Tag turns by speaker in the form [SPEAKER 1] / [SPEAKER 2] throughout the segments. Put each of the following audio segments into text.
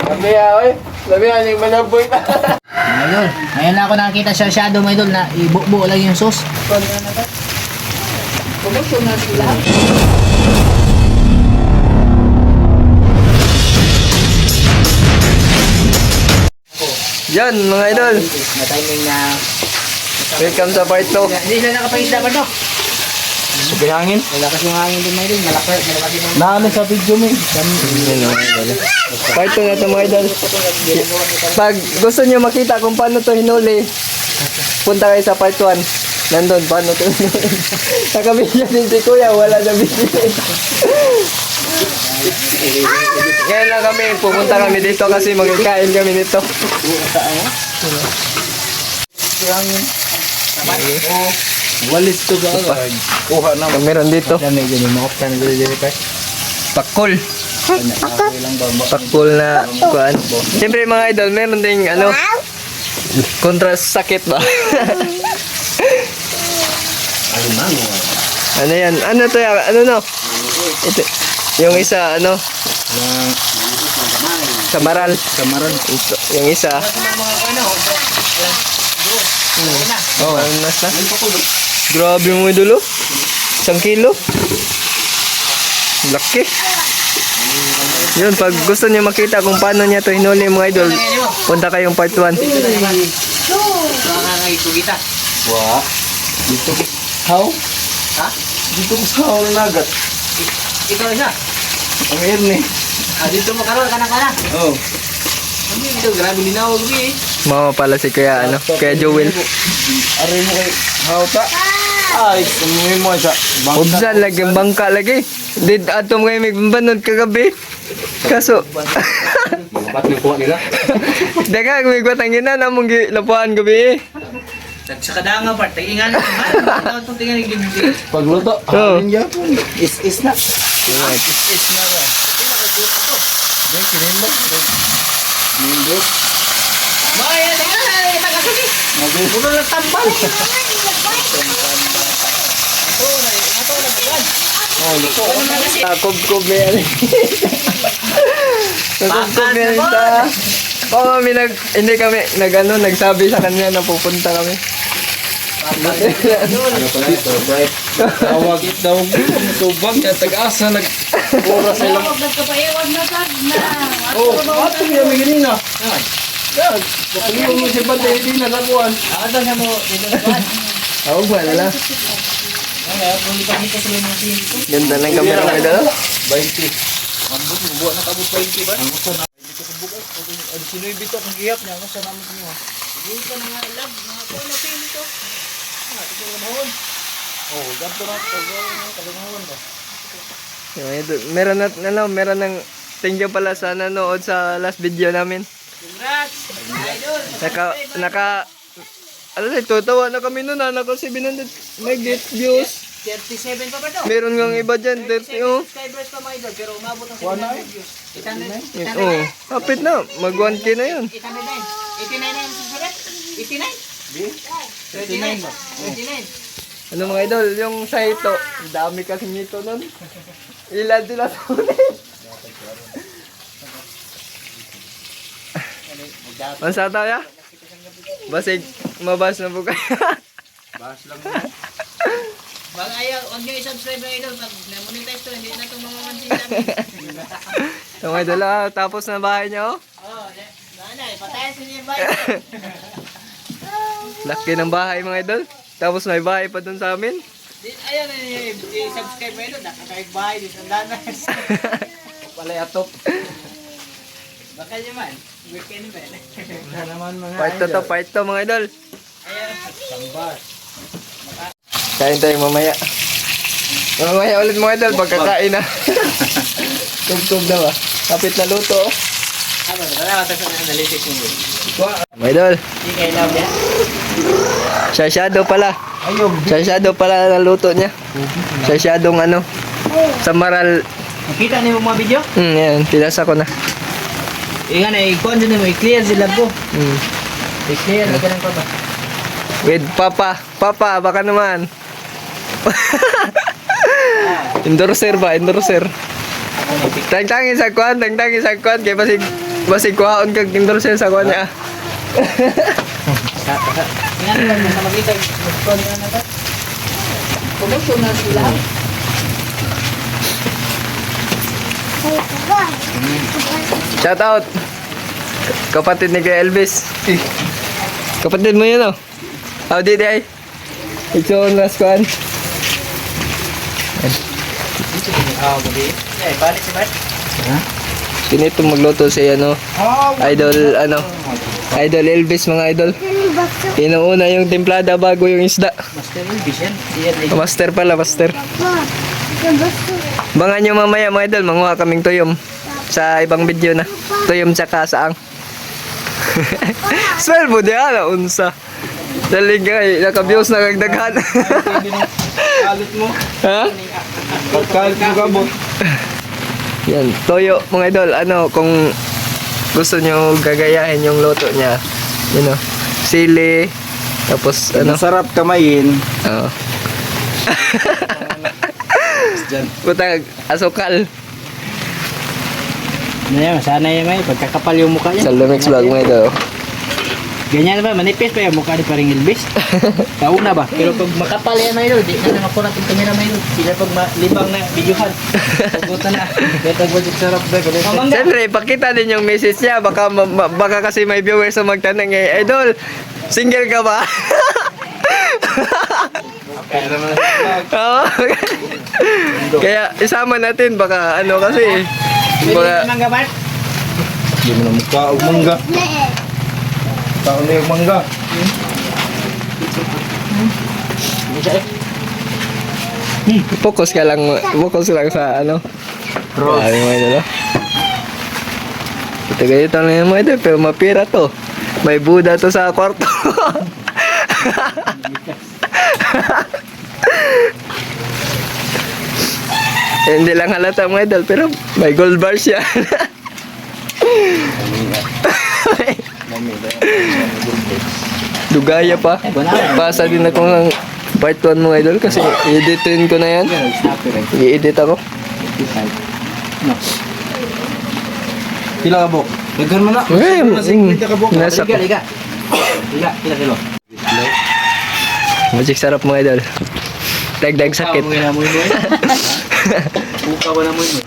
[SPEAKER 1] Labi yung malaboy ka.
[SPEAKER 2] Idol, ngayon na ako nakakita sa shadow mo idol na ibuo lang yung sauce. Pumusok na sila.
[SPEAKER 1] Yan mga idol.
[SPEAKER 2] Na timing na...
[SPEAKER 1] Welcome sa part 2.
[SPEAKER 2] Hindi sila nakapahit dapat no?
[SPEAKER 1] Subay hangin.
[SPEAKER 2] Wala kasi yung hangin din mga idol. Malaki mo.
[SPEAKER 1] Namin sa video mo eh. Part 2 na ito mga idol. Pag gusto nyo makita kung paano to hinuli, punta kayo sa part 1. Nandun, paano to hinuli. Nakabigyan din si kuya, wala na bigyan. Ngayon lang kami, pupunta kami dito kasi magkakain kami nito.
[SPEAKER 3] Walis to ga. Kuha na.
[SPEAKER 1] Pag meron dito,
[SPEAKER 2] Kami dyan yung makapta na dito pa.
[SPEAKER 1] pakul. Pakul na kuan. Siyempre mga idol, meron ding ano, kontra sa sakit ba? Ano yan? Ano to yan? Ano no? Ito, yung isa ano? Samaral.
[SPEAKER 3] Kamaran.
[SPEAKER 1] Ito, yung isa. Oh, ano na? Grabe mo idol oh. 1 kilo. Laki. Yun, pag gusto niyo makita kung paano niya to hinuli mga idol, punta kayong part 1.
[SPEAKER 2] Kita.
[SPEAKER 3] Wa. Dito. How?
[SPEAKER 2] Ha?
[SPEAKER 3] Dito ko sa hawal nagat.
[SPEAKER 2] Ikaw isa.
[SPEAKER 3] Ang erne.
[SPEAKER 2] Dito mo karoon ka na ka na.
[SPEAKER 3] Oh.
[SPEAKER 2] Hindi ito, grabe linawag eh.
[SPEAKER 1] Mama pala si Kuya ano, Kuya Joel.
[SPEAKER 3] Aray mo kay how ta? Ay, kumuhi mo sa bangka.
[SPEAKER 1] Ubsan lagi ang bangka lagi. Did atom kayo may banod kagabi. Kaso
[SPEAKER 3] Ba't may kuha nila?
[SPEAKER 1] daga may gwatangin na namong lapuan gabi.
[SPEAKER 2] Sa kadanga part, tagingan na naman. Ito itong tingnan yung limiti.
[SPEAKER 3] Pagluto,
[SPEAKER 1] Oh.
[SPEAKER 3] halin niya. Is na.
[SPEAKER 2] Is na ba? Maya, tingnan na, tagasuli. Puno lang tambal.
[SPEAKER 1] Kubkob na yan. Kubkob na yan sa... Oo kami hindi kami nagsabi sa kanya na pupunta kami.
[SPEAKER 3] Ano pala ito, right? Tawag daw. Tubag niya, tag-asa, nag-oras sila.
[SPEAKER 2] Nagkapaiwan na tag na.
[SPEAKER 3] Oh, ato niya may ganina. Yan, kapag mo siya ba tayo din nalakuan.
[SPEAKER 2] Ito siya mo, dito na kuhan.
[SPEAKER 1] Oo ba nala?
[SPEAKER 2] Kaya, kung ipakita sila mga sinto.
[SPEAKER 1] Ganda ng camera mo ito.
[SPEAKER 3] 20.
[SPEAKER 2] Ambot, bubuhat na kabot 20 ba?
[SPEAKER 3] Ang gusto na. Ang sinoy bito, ang giyap niya. Ang gusto namin niyo.
[SPEAKER 2] Hindi ka na nga lab, mga kola pinto. Ito na mahon.
[SPEAKER 3] Oh, ganito na. Kalimahon ba?
[SPEAKER 1] Yung idol, meron ng thank you pala sa nanood sa last video namin.
[SPEAKER 2] Congrats! Idol!
[SPEAKER 1] Ano na, tutawa na kami noon, naka 700 megit views.
[SPEAKER 2] 37 pa ba to?
[SPEAKER 1] Meron ngang iba dyan, 30 oh.
[SPEAKER 2] Subscribers pa mga idol, pero umabot ang 700 views. 800?
[SPEAKER 1] Oh, kapit na, mag 1k na yun.
[SPEAKER 2] 809. 89 na yung susunod? 89? 39 ba? 39.
[SPEAKER 1] Ano mga idol, yung sa ito, dami kasi nito nun. Ilan sila tunay. Ang sa tayo? Basig, mabas na po kayo.
[SPEAKER 3] Bahas lang mo.
[SPEAKER 2] Baka ayaw, huwag nyo i-subscribe na idol. Pag na-monetize to, hindi na itong mamamansin namin.
[SPEAKER 1] Yung idol tapos na bahay niyo.
[SPEAKER 2] Oo, nanay, patayan sa niyo yung bahay.
[SPEAKER 1] Laki ng bahay mga idol. Tapos may bahay pa dun sa amin.
[SPEAKER 2] Ayaw na niyo i-subscribe na idol. Nakakaig bahay din sa danas.
[SPEAKER 3] Palay atop.
[SPEAKER 2] Baka nyo man. Weekend ba yan?
[SPEAKER 3] Wala naman mga
[SPEAKER 1] Part 2 mga idol.
[SPEAKER 2] Ayan.
[SPEAKER 3] Sambas.
[SPEAKER 1] Kain tayo mamaya. Mamaya ulit mga idol, pagkakain na. Tug-tug na ba? Kapit na luto.
[SPEAKER 2] Wala ka sa analytics mo.
[SPEAKER 1] Mga idol,
[SPEAKER 2] Hindi kayo love yan?
[SPEAKER 1] sa shadow pala.
[SPEAKER 3] Ayun.
[SPEAKER 1] Sa shadow pala na luto niya. Sa shadow ano. Sa maral.
[SPEAKER 2] Nakita niyo mga video?
[SPEAKER 1] Yan, pinasa ko na.
[SPEAKER 2] Nga na, i-con din mo, i-clear sila po.
[SPEAKER 1] Hmm.
[SPEAKER 2] I-clear, nagkanang pa ba?
[SPEAKER 1] With Papa. Papa, baka naman. Endorser ba? Endorser. Tangtangin sa kwan. Kaya pasig basig kuhaon kag endorser sa kuha niya.
[SPEAKER 2] Yan lang sa makita. Gusto na na ba? Kumusto na sila?
[SPEAKER 1] Shout out. Kapatid ni Kuya Elvis. Kapatid mo yun, oh. Oh, di ay. Ito ang last one.
[SPEAKER 2] Ah, gabi. Eh, balik si Bart.
[SPEAKER 1] Sinito magluto si ano, Idol, ano, Idol Elvis, mga idol. Inuuna yung templada bago yung isda.
[SPEAKER 2] Master Elvis yan. Yan ay
[SPEAKER 1] Master pala, master. Bangan nyo mamaya mga idol, manguha kaming tuyom. Sa ibang video na. Tuyom tsaka saang. Smell mo di ala, unsa. Dalig ay, naka-views na kagdaghan.
[SPEAKER 3] Kalit mo.
[SPEAKER 1] Ha?
[SPEAKER 3] Pagkalit mo gamot.
[SPEAKER 1] Yan, toyo mga idol, ano, kung gusto nyo gagayahin yung luto niya, you know, sili, tapos ano,
[SPEAKER 3] Masarap kamayin.
[SPEAKER 1] oh. Butang asukal.
[SPEAKER 2] Ano yan, sana yan may pagkakapal yung mukha niya.
[SPEAKER 1] Sa Lumix vlog mga idol.
[SPEAKER 2] Ganyan ba, manipis pa yung mukha ni paring Elvis. Kauna ba? Pero pag makapal yan may di na makulat yung kamera may sila pag libang na videohan. Pagbutan na. Kaya tagwajik sarap ba?
[SPEAKER 1] Siyempre, pakita din yung message niya, baka, baka kasi may viewers na magtanong eh, idol, single ka ba? Oo. Kaya isama natin, baka ano kasi,
[SPEAKER 2] Pwede
[SPEAKER 1] baka,
[SPEAKER 2] naman gabat?
[SPEAKER 3] Hindi mo na mukha o mangga. Tao na yung mangga.
[SPEAKER 1] focus lang sa ano. Grabe mga idol. Ito ganito lang yung mga idol, pero mapira to. May Buddha to sa kwarto. Hindi lang halata mga idol, pero may gold bar siya. Dugaya pa. Pasa din ako ng part 1 mga idol kasi i-editin ko na yan. I-edit ako.
[SPEAKER 3] Pila ka bok? Daghan mo na.
[SPEAKER 1] Nasa
[SPEAKER 2] Liga, liga. Liga, pila kilo.
[SPEAKER 1] Magic sarap mga idol. Dagdag sakit.
[SPEAKER 2] Amoy mo.
[SPEAKER 3] Buka ba naman mo?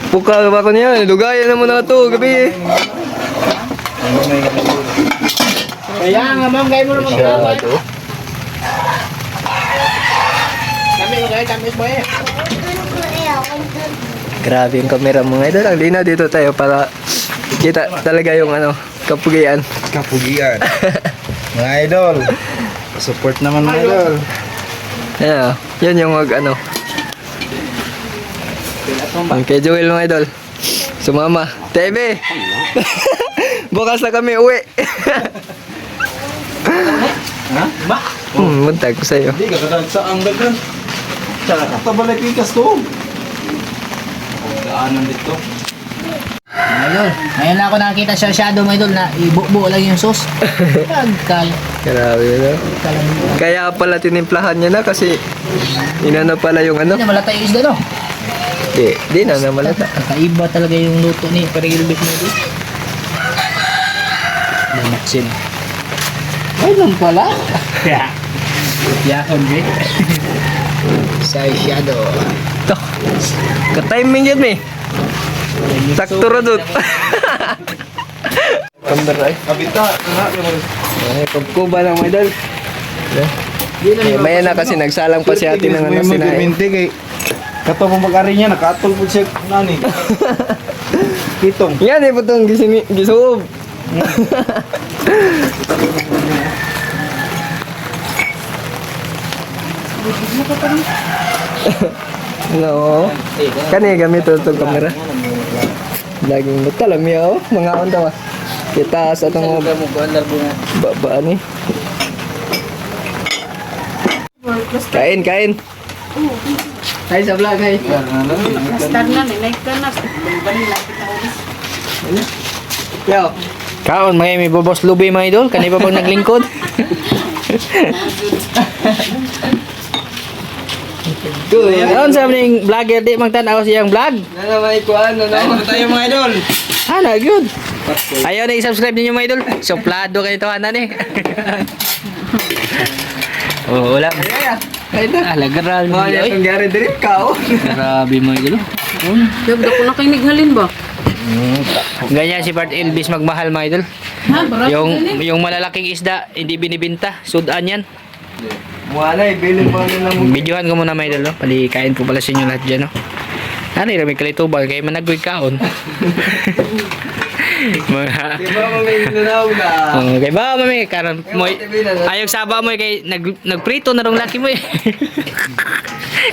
[SPEAKER 1] Puka ba ko niya? Dugaya na muna to gabi.
[SPEAKER 2] Kaya nga ma'am, gaya mo naman kawan. Kami magkaya tamis mo eh.
[SPEAKER 1] Grabe yung camera mga idol. Ang linaw dito tayo para kita talaga yung ano, kapugian.
[SPEAKER 3] Kapugian. Mga idol. Support naman mga idol.
[SPEAKER 1] Yeah, yan yung mag ano. Ang kay Joel mga idol. Sumama. TV! Bukas na kami uwi.
[SPEAKER 3] Ha? Ma?
[SPEAKER 1] Muntag ko sa'yo.
[SPEAKER 3] Hindi ka kadang sa ang dagan. Tabalay pikas to. Daanan dito.
[SPEAKER 2] Idol, ngayon na ako nakakita sa shadow mga idol na ibubo lang yung sauce. Pagkal.
[SPEAKER 1] Grabe no? Kaya pala tinimplahan niya na kasi inano pala yung ano.
[SPEAKER 2] Hindi na malata yung isda no?
[SPEAKER 1] Di na malata.
[SPEAKER 2] Kakaiba talaga yung luto ni Parigilbit mo dito. Nanaksin. Ay lang pala. Yakon eh. Sa shadow.
[SPEAKER 1] To. Ka-timing yun eh. Sakto radot. Kamera ay.
[SPEAKER 3] Kabita.
[SPEAKER 1] Ay, pagkuba lang mga idol. Bayan na kasi nagsalang pa si ate ng ano sinain.
[SPEAKER 3] kay kato mo mag-ari niya nakatol po siya nani. Kitong.
[SPEAKER 1] Yan eh po itong gisuob. No. Kani gamit itong kamera. Laging betul lang miyaw. Mga onda ba? Kita sa itong
[SPEAKER 2] Mo bandar bunga.
[SPEAKER 1] baba ni. Kain. Kain sa vlog ay.
[SPEAKER 4] Star na ni like ka na. Bali lapit na ulis.
[SPEAKER 1] Yo.
[SPEAKER 2] Kaon may bobos lubi mga idol. Kani pa bang naglingkod? Kaon sa ning vlogger di magtanaw siyang vlog.
[SPEAKER 1] Na naman ikuan no.
[SPEAKER 3] Tayo mga idol.
[SPEAKER 2] Ana, good. Ayaw na i-subscribe ninyo mga idol. Suplado kayo ito, Ana ni. Oh, ulam. Ah, lagaral mo.
[SPEAKER 1] Mga yung gyari direct ka, oh.
[SPEAKER 2] Grabe mga idol.
[SPEAKER 4] Yung dako na kayo nighalin ba?
[SPEAKER 2] Ganyan si Bart Elvis magmahal mga idol.
[SPEAKER 4] Ha, barato
[SPEAKER 2] Yung malalaking isda, hindi binibinta. Sudan yan.
[SPEAKER 1] Mukha na, ibilin pa nila mo.
[SPEAKER 2] Videohan ko muna mga idol. No? Palikain ko pala sa inyo lahat dyan. No? Ano yung may kalituban? Kaya managwig kaon. Mga...
[SPEAKER 1] Di ba mga inanaw na?
[SPEAKER 2] Kaya ba mami? Karon mo ayog saba mo kay nagprito na rong laki mo eh.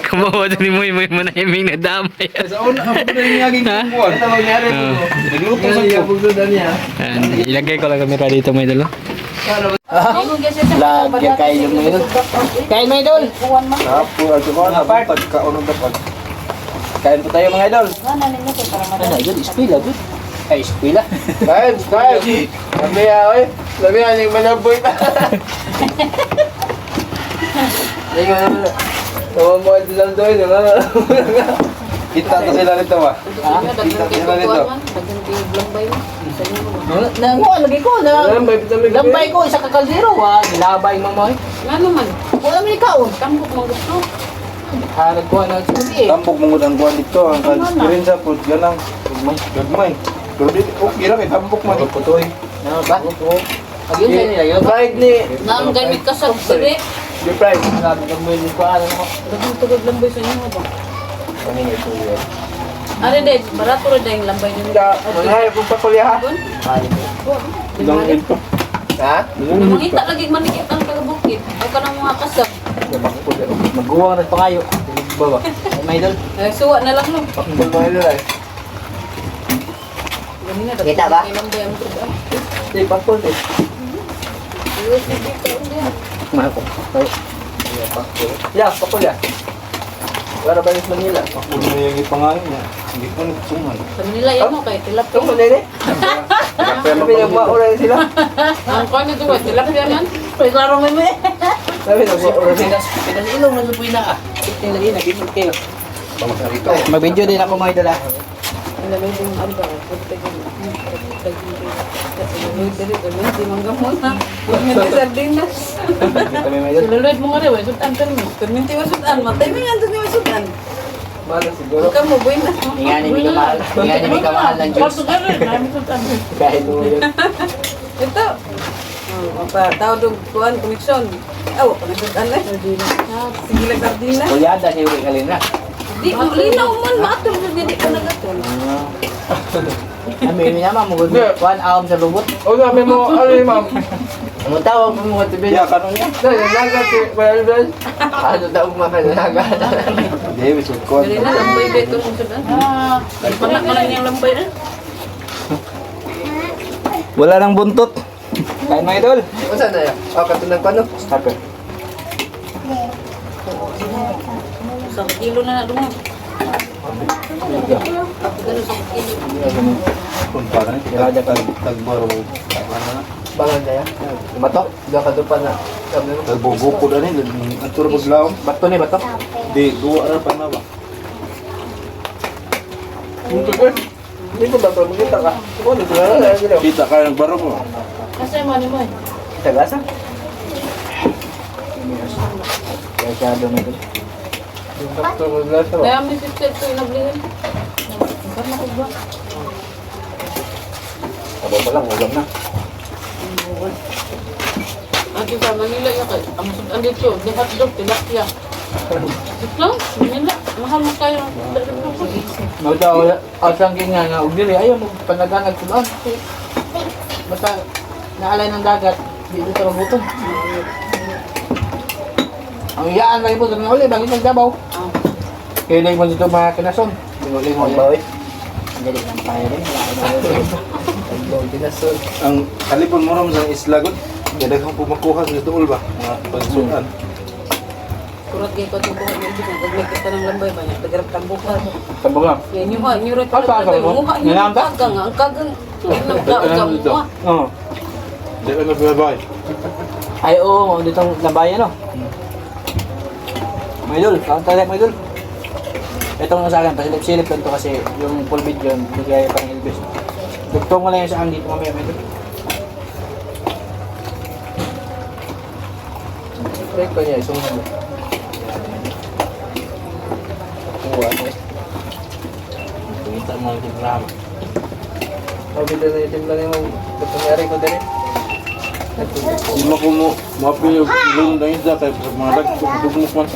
[SPEAKER 2] Kumawa din mo na yung nadamay.
[SPEAKER 3] Sa una, ako na yung naging
[SPEAKER 2] Ha?
[SPEAKER 3] kukuha.
[SPEAKER 1] Ito mangyari mo.
[SPEAKER 3] Nagluto sa
[SPEAKER 1] Yung
[SPEAKER 3] ko.
[SPEAKER 1] pagsudan niya.
[SPEAKER 2] Ilagay ko lang kamera dito mga idol. No?
[SPEAKER 4] Lagyan
[SPEAKER 2] kayo yung mga idol. Kain mga idol.
[SPEAKER 3] Apo, ato ko na pagkaon ng dapat.
[SPEAKER 2] Kain po tayo mga idol. Ano yun? Ispila good. Ay, ispila.
[SPEAKER 1] Kain. Sabi ya, oy. Sabi ya, yung malaboy pa. Yung ano, tawa mo ito lang doon.
[SPEAKER 3] Kita to sila rito ba?
[SPEAKER 2] Nanguha lagi ko lambay ko isa ka kaldero wa gilabay mo mo.
[SPEAKER 4] Nga naman,
[SPEAKER 2] Wala man ikaw.
[SPEAKER 4] tambok mo gusto.
[SPEAKER 2] Nagkuha na susi eh.
[SPEAKER 3] Tambok mong ang kuha dito. Ang kalsirin sa food. Ganang. Gagmay. Pero di, okay lang eh. Tambok man.
[SPEAKER 1] Putoy.
[SPEAKER 2] Ano ba? Ayun sa nila yun.
[SPEAKER 1] Fried ni.
[SPEAKER 4] Nang gamit ka sa siri.
[SPEAKER 1] Di fried.
[SPEAKER 2] Sabi ko mo yung kuha ano ko.
[SPEAKER 4] Dagang tugod lambay sa inyo ba?
[SPEAKER 1] Ano nga ito yun?
[SPEAKER 4] Are de, barato rin dahil lambay ninyo.
[SPEAKER 1] Mga kung pakulya ha?
[SPEAKER 4] Kun?
[SPEAKER 3] Ilang ito.
[SPEAKER 1] Ha?
[SPEAKER 4] Mangita lagi manikit ang kagabukit. Ay ka ng mga kasab.
[SPEAKER 2] Magguwa na pa kayo. Baba. May idol.
[SPEAKER 4] Ay, suwa na lang no.
[SPEAKER 1] Pakbol mo ilo ay.
[SPEAKER 4] Ganina,
[SPEAKER 1] Kita ba?
[SPEAKER 4] Kay lambay ang tuga.
[SPEAKER 1] Di, pakbol eh.
[SPEAKER 4] Ayos, hindi ka ulit.
[SPEAKER 2] Mako.
[SPEAKER 1] Ya, pakulya. Para ba yung Manila?
[SPEAKER 3] Ako na yung ipangalan niya. Hindi ko nagsungan.
[SPEAKER 4] Sa Manila yan mo kay tilapia.
[SPEAKER 1] Ito mo nene? Sabi nagmaura sila.
[SPEAKER 4] Ang kanya tuwa, tilapia man. Ay, klaro mo eh.
[SPEAKER 1] Sabi nagmaura sila.
[SPEAKER 2] Pinag-ilong na supoy na ah. Tingnan lagi nag-ibig kayo.
[SPEAKER 3] Pamasarito.
[SPEAKER 2] Mag-video din ako mga idol ah.
[SPEAKER 4] Ang lamay yung ano ba? Punta ko. Hindi manggamon ha. Huwag nga sa sardinas.
[SPEAKER 2] Kami mga idol.
[SPEAKER 4] Siluluid mo nga rin, sudan ka mo. Perminti mo sudan, matay mo yan, sudan mo sudan.
[SPEAKER 1] Malo siguro.
[SPEAKER 4] Huwag ka mo, buhay na.
[SPEAKER 2] Ingani may kamahal. Ingani may kamahal ng Diyos.
[SPEAKER 4] Pasok ka rin, marami sudan.
[SPEAKER 2] Kahit mo yun.
[SPEAKER 4] Ito. Tawad yung tuwan, koneksyon. Aw, pagkasudan na. Sige lang sardinas.
[SPEAKER 2] Kulyada siya yung kalina.
[SPEAKER 4] Di, linaw man, mato mo hindi ko nagatol.
[SPEAKER 2] Kami naman mo kuan aom sa lubot.
[SPEAKER 1] O sabi mo, ano yung ma'am?
[SPEAKER 2] Ang tawag mo mga tibi.
[SPEAKER 3] Ya, kanon niya.
[SPEAKER 1] Sa nalaga si Kuya Ano daw makanalaga?
[SPEAKER 3] Hindi, bisod ko.
[SPEAKER 4] Dali na, lambay beto mo sudan. Panak mo lang yung lambay na.
[SPEAKER 3] Wala nang buntot.
[SPEAKER 2] Kain mga idol.
[SPEAKER 1] O saan na yan? O katunang pa no?
[SPEAKER 3] Stopper.
[SPEAKER 4] Isang kilo na doon.
[SPEAKER 3] Kung parang kaya tagbaro.
[SPEAKER 1] Bangan na yan. Batok? Diyan ka doon pa na. Sabi mo.
[SPEAKER 3] Tagbubuko na rin. Ang turbo glaw.
[SPEAKER 2] Bato ni bato.
[SPEAKER 3] Di, duwa na pa na ba?
[SPEAKER 1] Hindi ko ba ito? Magkita ka. O, dito na lang. Dito.
[SPEAKER 3] Kita ka ng baro mo.
[SPEAKER 4] Kasi mo ni mo eh.
[SPEAKER 1] Tagasa?
[SPEAKER 2] Kaya siya doon ito.
[SPEAKER 1] Yung doktor mo glass mo.
[SPEAKER 4] Kaya may sipsip ko yung nablihin. Saan ako ba?
[SPEAKER 3] Sabaw pa lang, ulam na.
[SPEAKER 4] Ate sa Manila yan kay ang sudan dito, di hotdog, tilapia. Ito, Manila, mahal mo kayo.
[SPEAKER 2] No daw asang ginga nga ug dili ayaw mo panaganag sudan. Basta naalay ng dagat dito sa mabuton. Ang iyaan lagi po sa mga uli, bagay nagdabaw. Kaya na mo dito mga kinason. Uli mo
[SPEAKER 1] Bawi.
[SPEAKER 2] Jadi lang tayo rin.
[SPEAKER 1] Ang pinasol.
[SPEAKER 3] Ang kalipon mo ram sa isla gud. Kaya kang pumakuha sa duol ba? Mga pagsudan.
[SPEAKER 4] Kurat kayo ko itong buhay ng bisa, gagmay kita ng lambay ba niya, tagarap tambok na.
[SPEAKER 2] Sabog lang.
[SPEAKER 4] Kaya nyo rin
[SPEAKER 2] Ah, saan ka mo?
[SPEAKER 4] mukha nyo
[SPEAKER 2] Nilam
[SPEAKER 4] ang
[SPEAKER 2] ka?
[SPEAKER 4] kagang, ang kagang.
[SPEAKER 3] Ano dito?
[SPEAKER 2] Oo.
[SPEAKER 3] Di ka nababay.
[SPEAKER 2] Ay oo, ditong nabayan no. May idol, kaunta tayo may idol. Itong nasa akin, pasilip-silip lang to kasi yung full video, bigay pa ng Elvis. Tugtong mo lang yung saan dito mamaya medyo.
[SPEAKER 1] Try ko niya, isang mo. Kuha niya.
[SPEAKER 2] Kita mo yung programa.
[SPEAKER 1] Mabida na itim lang yung nangyari ko dali.
[SPEAKER 3] Hindi ko mo mapili yung ng isda kay mga dugmok man.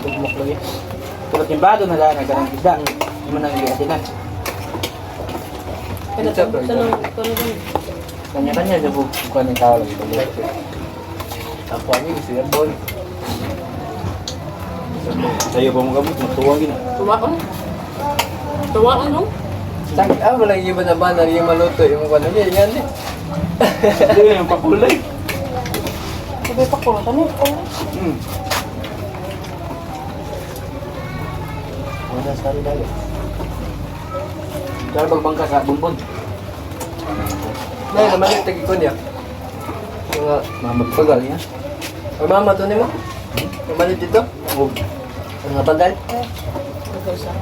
[SPEAKER 2] Tugmok lagi. Puro timbado na lang nagkarang isda. Hindi mo nang iatinan.
[SPEAKER 4] Kaya sa nang
[SPEAKER 2] Kanya-kanya sa bukan ng tao lang ito.
[SPEAKER 1] Ako ang yung siya bol.
[SPEAKER 3] Saya pa mo gamot, matuwang gina.
[SPEAKER 4] tuwaan. Tuwaan no?
[SPEAKER 1] Sakit ah, walang iba na ba na yung maluto yung ano niya, yan eh.
[SPEAKER 3] Hindi, yung pakulay.
[SPEAKER 4] Sabi pa ko, tanong ko.
[SPEAKER 2] Wala sa dali. Kaya pagbangka sa bumbon.
[SPEAKER 1] Ngayon naman yung tagi ko niya. Mga
[SPEAKER 2] Mamagpagal niya.
[SPEAKER 1] Ay mama to ni mo? Kamalit dito?
[SPEAKER 2] O,
[SPEAKER 1] Ang bagal?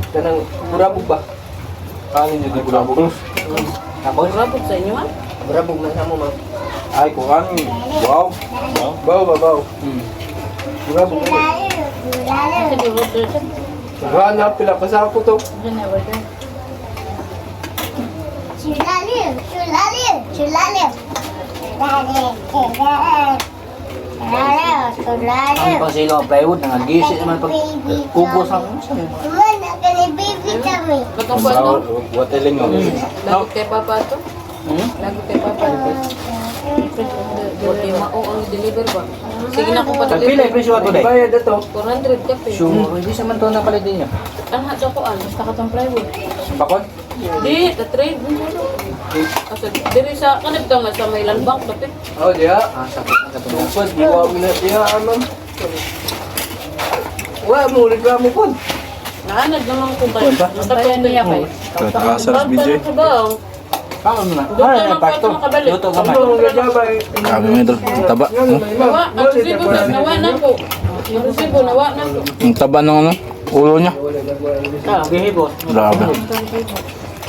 [SPEAKER 1] Kanang burabog ba?
[SPEAKER 3] Kanin niya di burabog.
[SPEAKER 2] tapos?
[SPEAKER 4] Rabot sa inyo ha?
[SPEAKER 1] Burabog na sa mo ma.
[SPEAKER 3] Ay, kung kanin. Wow.
[SPEAKER 1] Baw ba baw? Burabog na.
[SPEAKER 4] Kasi di order siya.
[SPEAKER 1] Hanap pila pa sa ako to.
[SPEAKER 4] Diyan na order.
[SPEAKER 2] Ang pasilo ang plywood, nangagisi naman pag kubos ang
[SPEAKER 4] Batang po ano?
[SPEAKER 3] Wateling mo.
[SPEAKER 4] Lagot kay Papa to? Lagot kay Papa. Buti mao ang deliver ba? Sige na ko pa
[SPEAKER 2] Pagpila
[SPEAKER 4] deliver.
[SPEAKER 2] yung presyo ato day.
[SPEAKER 1] Bayad na to.
[SPEAKER 4] 400 kape.
[SPEAKER 2] Sure, hindi sa man to na palit din niya.
[SPEAKER 4] Ang hatso ko an, basta katong plywood.
[SPEAKER 2] Pakon?
[SPEAKER 4] Di, the-trade. Kasi diri sa kanib daw nga sa may landbank dapit.
[SPEAKER 1] Oh, diha.
[SPEAKER 2] Ah, sakit na sa tunog.
[SPEAKER 1] Tupad, buwa mo na diha, ma'am. Wala mo, reklamo po.
[SPEAKER 4] Naanad naman ko ba? Nakatayan niya kay.
[SPEAKER 3] Asar BJ.
[SPEAKER 2] Paano na?
[SPEAKER 4] Doon
[SPEAKER 2] Ano
[SPEAKER 4] na
[SPEAKER 2] na pasto?
[SPEAKER 4] makabalik.
[SPEAKER 2] Luto ka man.
[SPEAKER 1] Ano nga gabay?
[SPEAKER 3] Kami mo ito. Taba.
[SPEAKER 4] Nawa, ang resibo nawa na ko. Ang resibo nawa na ko.
[SPEAKER 3] Ang taba ng ano? Ulo niya.
[SPEAKER 2] Ah, gihibot.
[SPEAKER 3] Grabe.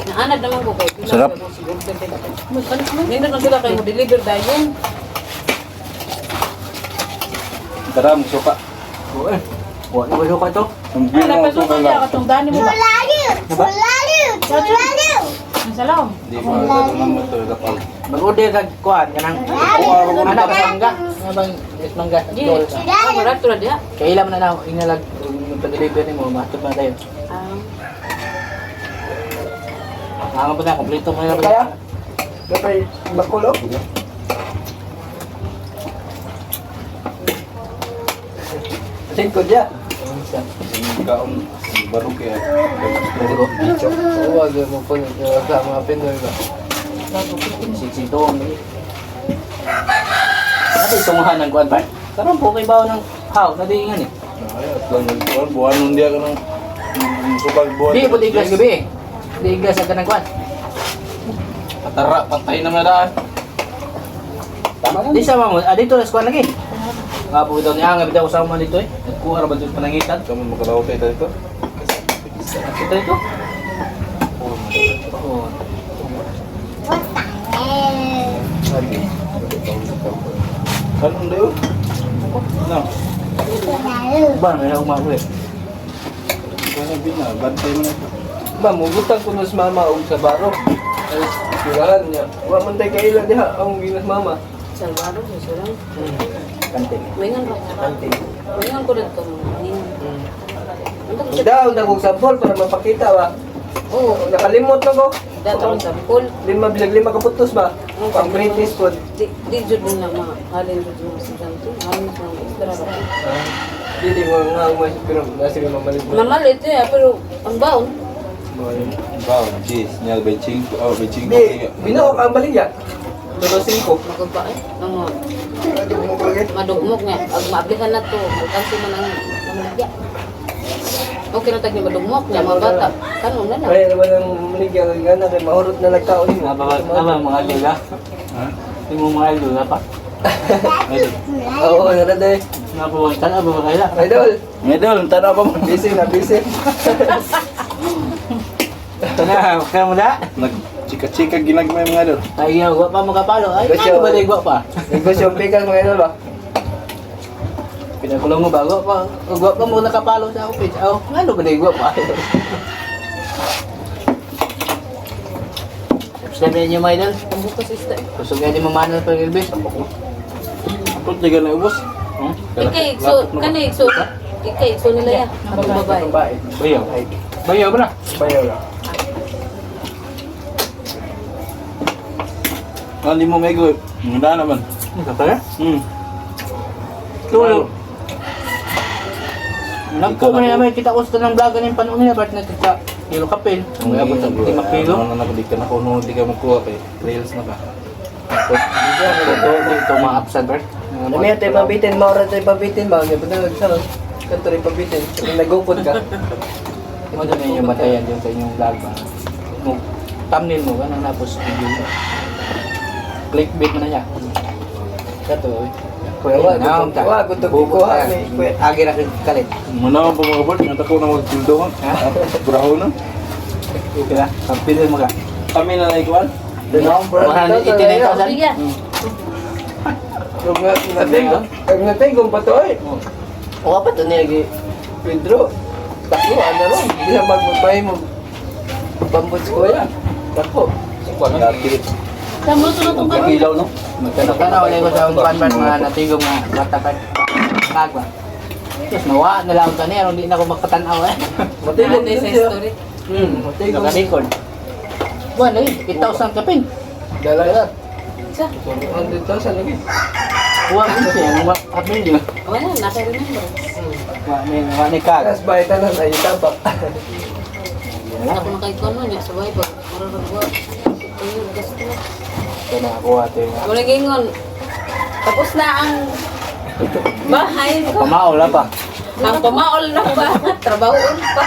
[SPEAKER 4] Naanad naman ko kay.
[SPEAKER 3] Sarap.
[SPEAKER 4] Hindi na sila kayo deliver dahil.
[SPEAKER 3] Tara, magsuka.
[SPEAKER 2] Eh, wala na ba suka ito?
[SPEAKER 3] Ang
[SPEAKER 4] Ay, napasok ka niya katong dani mo. Ang salaw.
[SPEAKER 3] Di ba? Ito naman ito. Kapal.
[SPEAKER 2] Mag-order ka kuhan, kanang anak sa mangga. Ano bang mangga?
[SPEAKER 4] Di. Marato na diha.
[SPEAKER 2] Kailan mo na lang inalag pag-deliver mo, matod na tayo. Ang pa na, kompleto mo na
[SPEAKER 1] Kaya? Gabay, bakulo? Asin ko diya.
[SPEAKER 3] Kaon. Baru kaya.
[SPEAKER 1] Oo, wag mo po sa mga Pinoy ba?
[SPEAKER 2] Sigsitong. Ate, tunguhan ng kuhan pa. Karoon po kay bawa ng how, nadiingan eh.
[SPEAKER 3] Buwan nun dia ka ng subag buwan.
[SPEAKER 2] Di, puti iglas gabi eh. Di iglas ang kanang kuhan.
[SPEAKER 3] Patara, patay na madaan. Tama na.
[SPEAKER 2] Di sama mo, dito na kuhan lagi. Nga po daw niya, nga bitaw usama dito eh. Nagkuha ra ba dito panangitan?
[SPEAKER 3] Kamu makalaw tayo dito.
[SPEAKER 2] Ito ito. Oo.
[SPEAKER 3] Kanong dayo? Ano?
[SPEAKER 2] Ba, may na umawi.
[SPEAKER 3] Kaya bina, bantay mo na ito.
[SPEAKER 1] Ba, mugutang ko na sa mama o sa baro. Ay, sirahan niya. Wa man tayo kailan diha ang ginas mama.
[SPEAKER 4] Salvador, susurang.
[SPEAKER 2] Kante.
[SPEAKER 4] Maingan ko.
[SPEAKER 1] Kanti.
[SPEAKER 4] Maingan ko dito.
[SPEAKER 1] Daw, dagog sampol para mapakita ba? Oo, nakalimot na ko.
[SPEAKER 4] Datang sa pool.
[SPEAKER 1] Lima kaputos ba? Pang British food.
[SPEAKER 4] Di jud mo na mga halin jud mo sa santo. Halin sa mga extra ba.
[SPEAKER 1] Hindi mo nga umas pero nasi mo mamalit mo.
[SPEAKER 4] Mamalit eh, pero ang baon.
[SPEAKER 3] Wow, jeez. Nyal becing. Oh, becing.
[SPEAKER 1] Di, binuok ang baligya. Todo 5.
[SPEAKER 4] Magpa eh. Madugmok nga. Ag maaplikan na to. Kansi man ang maligya. Okay na tag ni madugmok niya mga bata. Kanon na na.
[SPEAKER 1] Kaya naman ang maligya nga na kay mahurot na nagtaon ni.
[SPEAKER 2] Mga idol ha? Hindi mo mga idol na pa? Idol.
[SPEAKER 1] Oo, na day.
[SPEAKER 2] Nga po, saan ba kaila?
[SPEAKER 1] Idol,
[SPEAKER 3] Medal, tanaw pa mo.
[SPEAKER 1] busy na busy.
[SPEAKER 2] Sana, kaya mo na?
[SPEAKER 3] Nag Chika-chika ginagmay mga idol.
[SPEAKER 2] Ay, gwa pa makapalo. Ay,
[SPEAKER 1] Gusto-
[SPEAKER 2] ano ba di gwa pa?
[SPEAKER 1] Negosyo ang pikas mga idol ba?
[SPEAKER 2] Pinakulong mo ba? Gwa pa. Gwa pa mo nakapalo sa ako, pitch. Oh, ano ba di gwa pa? Sabi niyo, mga idol.
[SPEAKER 4] Ang bukas isda eh.
[SPEAKER 2] Kusog yan yung mamano pa yung Elvis.
[SPEAKER 3] Apot di ka na ubos.
[SPEAKER 4] Ikay, ikso nila yan. Ang babae.
[SPEAKER 2] Bayaw. Bayaw ba na?
[SPEAKER 1] Bayaw lang.
[SPEAKER 3] Hindi mo may go. Munda naman.
[SPEAKER 2] Ano ka pala?
[SPEAKER 3] Tulo.
[SPEAKER 2] Nagko mo naman kita ko sa ng vlog ng panahon nila. Ba't nagkita kilo kapil? Ang abot sa 5 kilo.
[SPEAKER 3] Ano na di ka na kuno, di ka magkuha kay Reels na ka.
[SPEAKER 2] Ito ma-upside, Bert.
[SPEAKER 1] Nami ito pabitin, maura ito pabitin ba? Nga ba nagsanon? Kanto rin pabitin. Kung nagupod ka.
[SPEAKER 2] Ano na yung batayan dyan sa inyong vlog ba? Thumbnail mo, ganun tapos video mo. Clickbait mo na niya. Ito,
[SPEAKER 1] Kuya, wag ito kukuha.
[SPEAKER 2] Agi na kalit.
[SPEAKER 3] Muna pa mga bot, nga tako na magtildo ka. Braho na.
[SPEAKER 2] Okay na, pagpilin mo ka.
[SPEAKER 3] Kami na naikuan.
[SPEAKER 2] Mahal 89,000.
[SPEAKER 4] Sige.
[SPEAKER 1] Nagnatingong pa to eh.
[SPEAKER 2] O pa to niya gi.
[SPEAKER 1] Pedro, taklo, ano ron? Hindi na magbabay mo. Pambuts ko yan. Taklo.
[SPEAKER 3] Pagkakilit.
[SPEAKER 4] Tama ito na itong
[SPEAKER 3] Ang ilaw no?
[SPEAKER 2] Magkano ulit ko sa pan mga natigong mga matapan. Magba. Tapos nawa na lang ito niya, hindi na ako makatanaw eh.
[SPEAKER 1] Matigong
[SPEAKER 4] Ate
[SPEAKER 1] din
[SPEAKER 4] sa
[SPEAKER 1] siya.
[SPEAKER 4] story.
[SPEAKER 1] Matigong.
[SPEAKER 2] Naka-record. Buwan eh, 8,000 ka pin.
[SPEAKER 1] Dala na.
[SPEAKER 4] Isa.
[SPEAKER 1] 100,000 lagi.
[SPEAKER 2] Buwan din siya, ang kapil niyo.
[SPEAKER 4] Wala, naka-remember.
[SPEAKER 2] Wani kag.
[SPEAKER 1] Tapos bahay tanan ay tabak.
[SPEAKER 4] Ako nakaikuan mo niya sa Bible. Mararagwa. Ayun, gusto ko.
[SPEAKER 2] Ito na ako ate.
[SPEAKER 4] Ako nagingon. Tapos na ang bahay ko.
[SPEAKER 2] Pamaol na pa.
[SPEAKER 4] Ang pamaol na ba? Trabahoon pa.